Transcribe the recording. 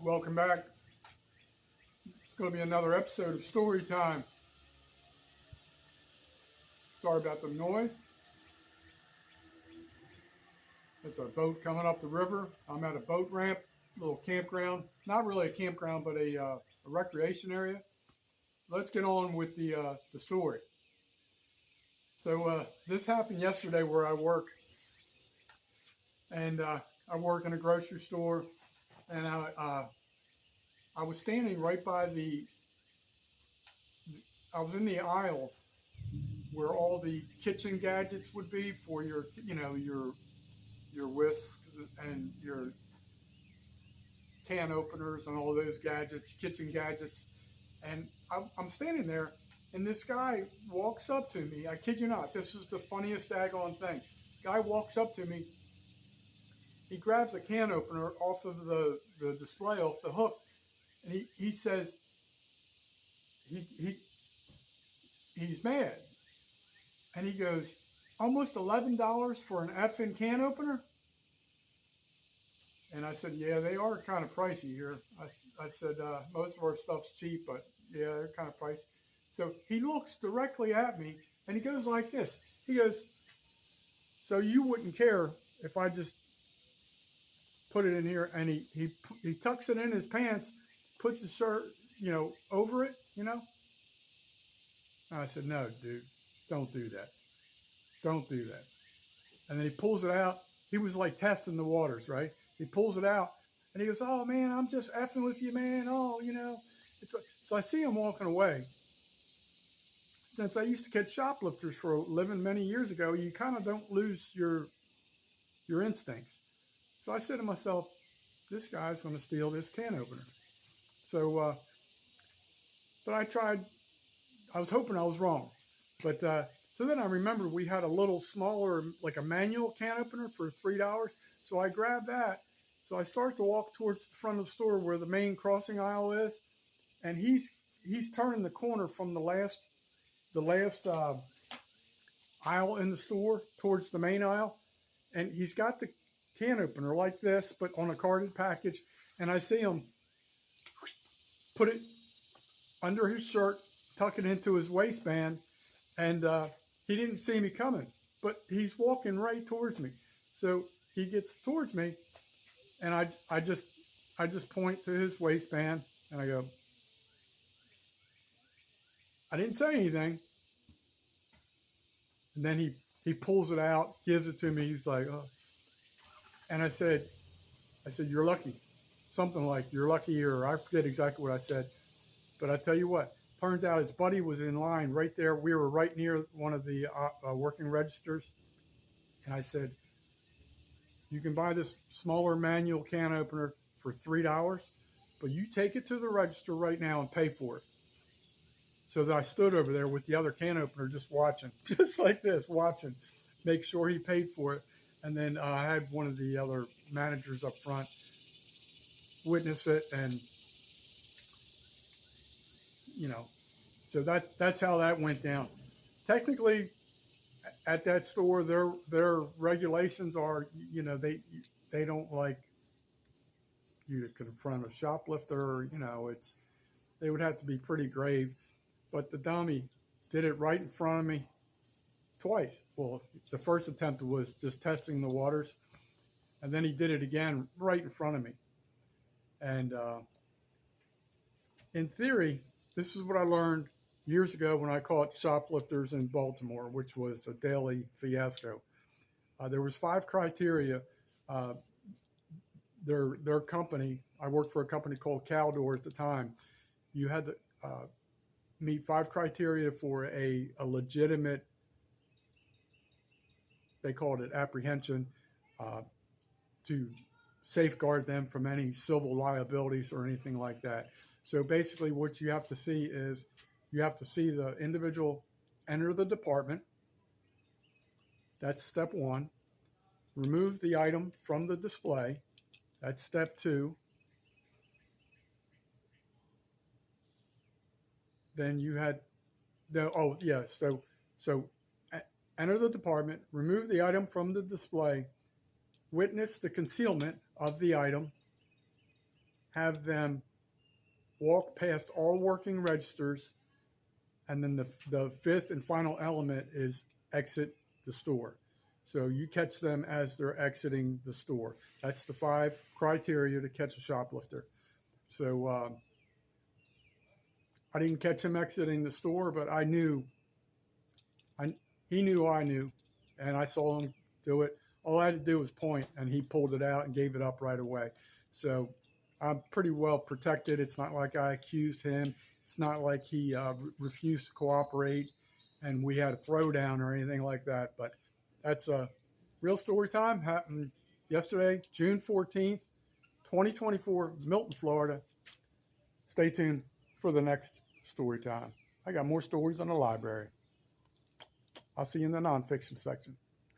Welcome back. It's going to be another episode of Story Time. Sorry about the noise. It's a boat coming up the river. I'm at a boat ramp, little campground. Not really a campground, but a recreation area. Let's get on with the story. So this happened yesterday where I work. And I work in a grocery store. And I was standing right by I was in the aisle where all the kitchen gadgets would be for your whisks and your can openers and all those gadgets, kitchen gadgets. And I'm standing there, and this guy walks up to me. I kid you not, this is the funniest daggone thing. Guy walks up to me. He grabs a can opener off of the display, off the hook, and he says he's mad. And he goes, almost $11 for an effing can opener? And I said, yeah, they are kind of pricey here. I said, most of our stuff's cheap, but yeah, they're kind of pricey. So he looks directly at me, and he goes like this. He goes, so you wouldn't care if I just put it in here? And he tucks it in his pants, puts his shirt, over it, And I said, no, dude, don't do that. Don't do that. And then he pulls it out. He was like testing the waters, right? He pulls it out, and he goes, oh, man, I'm just effing with you, man. Oh, So I see him walking away. Since I used to catch shoplifters for a living many years ago, you kind of don't lose your instincts. So I said to myself, this guy's going to steal this can opener. So, but I was hoping I was wrong. But so then I remember we had a little smaller, like a manual can opener for $3. So I grabbed that. So I start to walk towards the front of the store where the main crossing aisle is. And he's turning the corner from the last aisle in the store towards the main aisle. And he's got the can opener like this, but on a carded package. And I see him put it under his shirt, tuck it into his waistband. And he didn't see me coming, but he's walking right towards me. So he gets towards me, and I just point to his waistband, and I go, I didn't say anything. And then he pulls it out, gives it to me. He's like, oh. And I said, you're lucky. Something like, you're lucky, or I forget exactly what I said. But I tell you what, turns out his buddy was in line right there. We were right near one of the working registers. And I said, you can buy this smaller manual can opener for $3, but you take it to the register right now and pay for it. So that I stood over there with the other can opener just watching, just like this, watching, make sure he paid for it. And then I had one of the other managers up front witness it, and so that's how that went down. Technically, at that store, their regulations are, they don't like you to confront a shoplifter. They would have to be pretty grave. But the dummy did it right in front of me twice. Well, the first attempt was just testing the waters, and then he did it again right in front of me. And in theory, this is what I learned years ago when I caught shoplifters in Baltimore, which was a daily fiasco. There was 5 criteria. Their company, I worked for a company called Caldor at the time. You had to meet 5 criteria for a legitimate, they called it apprehension, to safeguard them from any civil liabilities or anything like that. So basically what you have to see is you have to see the individual enter the department. That's step 1. Remove the item from the display. That's step 2. Then you had so enter the department, remove the item from the display, witness the concealment of the item, have them walk past all working registers, and then the fifth and final element is exit the store. So you catch them as they're exiting the store. That's the 5 criteria to catch a shoplifter. So I didn't catch him exiting the store, but I knew, he knew I knew, and I saw him do it. All I had to do was point, and he pulled it out and gave it up right away. So I'm pretty well protected. It's not like I accused him. It's not like he refused to cooperate and we had a throwdown or anything like that. But that's a real story time. Happened yesterday, June 14th, 2024, Milton, Florida. Stay tuned for the next story time. I got more stories in the library. I'll see you in the nonfiction section.